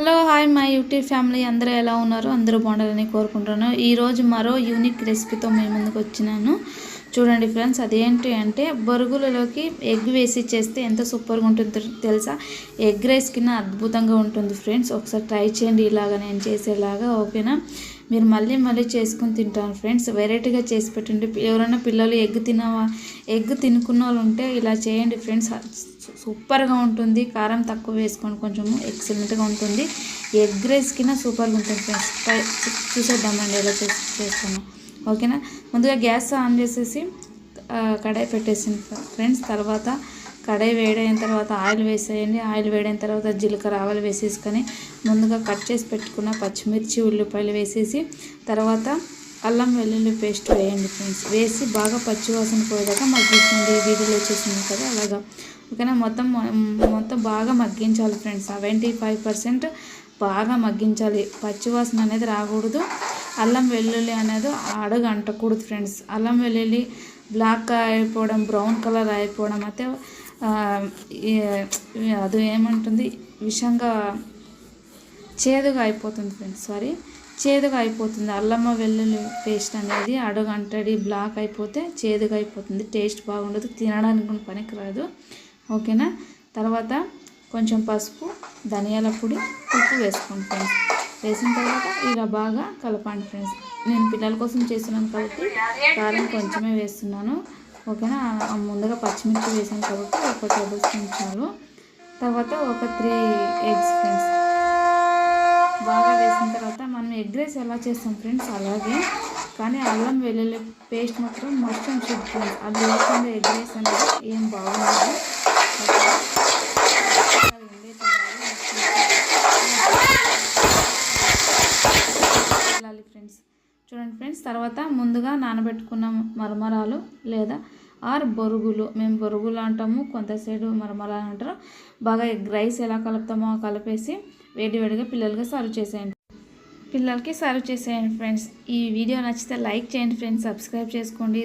Hello hi my YouTube family అందరూ ఎలా ఉన్నారు? అందరూ బాగుండాలని కోరుకుంటున్నాను. ఈరోజు మరో యూనిక్ రెసిపీతో మీ ముందుకు వచ్చినాను. చూడండి ఫ్రెండ్స్, అదేంటి అంటే బొరుగులలోకి ఎగ్ వేసి చేస్తే ఎంత సూపర్గా ఉంటుందో తెలుసా? ఎగ్ రైస్ కింద అద్భుతంగా ఉంటుంది ఫ్రెండ్స్. ఒకసారి ట్రై చేయండి ఇలాగా నేను చేసేలాగా, ఓకేనా? మీరు మళ్ళీ మళ్ళీ చేసుకుని తింటాను ఫ్రెండ్స్. వెరైటీగా చేసి పెట్టండి. ఎవరైనా పిల్లలు ఎగ్ తినుకున్న వాళ్ళు ఉంటే ఇలా చేయండి ఫ్రెండ్స్. సూపర్గా ఉంటుంది. కారం తక్కువ వేసుకోండి, కొంచెము ఎక్సలెంట్గా ఉంటుంది. ఎగ్ రైస్ కింద సూపర్గా ఉంటుంది ఫ్రెండ్స్. చూసేద్దామండి ఎలా చేస్తాను, ఓకేనా? ముందుగా గ్యాస్ ఆన్ చేసేసి కడాయి పెట్టేసింది ఫ్రెండ్స్. తర్వాత కడాయి వేడైన తర్వాత ఆయిల్ వేసేయండి. ఆయిల్ వేడైన తర్వాత జీలకర్ర ఆవాలు వేసేసుకొని ముందుగా కట్ చేసి పెట్టుకున్న పచ్చిమిర్చి ఉల్లిపాయలు వేసేసి తర్వాత అల్లం వెల్లుల్లి పేస్ట్ వేయండి ఫ్రెండ్స్. వేసి బాగా పచ్చివాసన పోయేదాకా మగ్గించండి. వీడియోలో వచ్చేసింది కదా అలాగా, ఓకేనా? మొత్తం బాగా మగ్గించాలి ఫ్రెండ్స్. 75% బాగా మగ్గించాలి. పచ్చివాసన అనేది రాకూడదు. అల్లం వెల్లుల్లి అనేది అడుగు అంటకూడదు ఫ్రెండ్స్. అల్లం వెల్లుల్లి బ్లాక్ అయిపోవడం, బ్రౌన్ కలర్ అయిపోవడం అయితే అది ఏమంటుంది, విషంగా చేదుగా అయిపోతుంది ఫ్రెండ్స్. చేదుగా అయిపోతుంది. అల్లం వెల్లుల్లి పేస్ట్ అనేది అడుగు అంటడి బ్లాక్ అయిపోతే చేదుగా అయిపోతుంది. టేస్ట్ బాగుండదు, తినడానికి కూడా పనికిరాదు, ఓకేనా? తర్వాత కొంచెం పసుపు, ధనియాల పొడి, ఉప్పు వేసుకోండి ఫ్రెండ్స్. వేసిన తర్వాత ఇలా బాగా కలపండి ఫ్రెండ్స్. నేను పిల్లల కోసం చేస్తున్నాను కాబట్టి కారం కొంచెమే వేస్తున్నాను, ఓకేనా? ముందుగా పచ్చిమిర్చి వేసాను కాబట్టి 1 టేబుల్ స్పూన్ చాలు. తర్వాత 3 ఎగ్స్ ఫ్రెండ్స్. బాగా వేసిన తర్వాత మనం ఎగ్ రైస్ ఎలా చేస్తాం ఫ్రెండ్స్ అలాగే, కానీ అల్లం వెల్లుల్లి పేస్ట్ మాత్రం మొత్తం చూడండి. అది లేకుండా ఎగ్ రైస్ అనేది ఏం బాగుండదు. ఫ్రెండ్స్ చూడండి ఫ్రెండ్స్. తర్వాత ముందుగా నానబెట్టుకున్న మరమరాలు లేదా బొరుగులు, మేము బొరుగులు అంటాము, కొంత సైడు మరమరాలు అంటారు. బాగా ఎగ్ రైస్ ఎలా కలుపుతామో కలిపేసి వేడివేడిగా పిల్లలకి సర్వ్ చేసేయండి ఫ్రెండ్స్. ఈ వీడియో నచ్చితే లైక్ చేయండి ఫ్రెండ్స్, సబ్స్క్రైబ్ చేసుకోండి.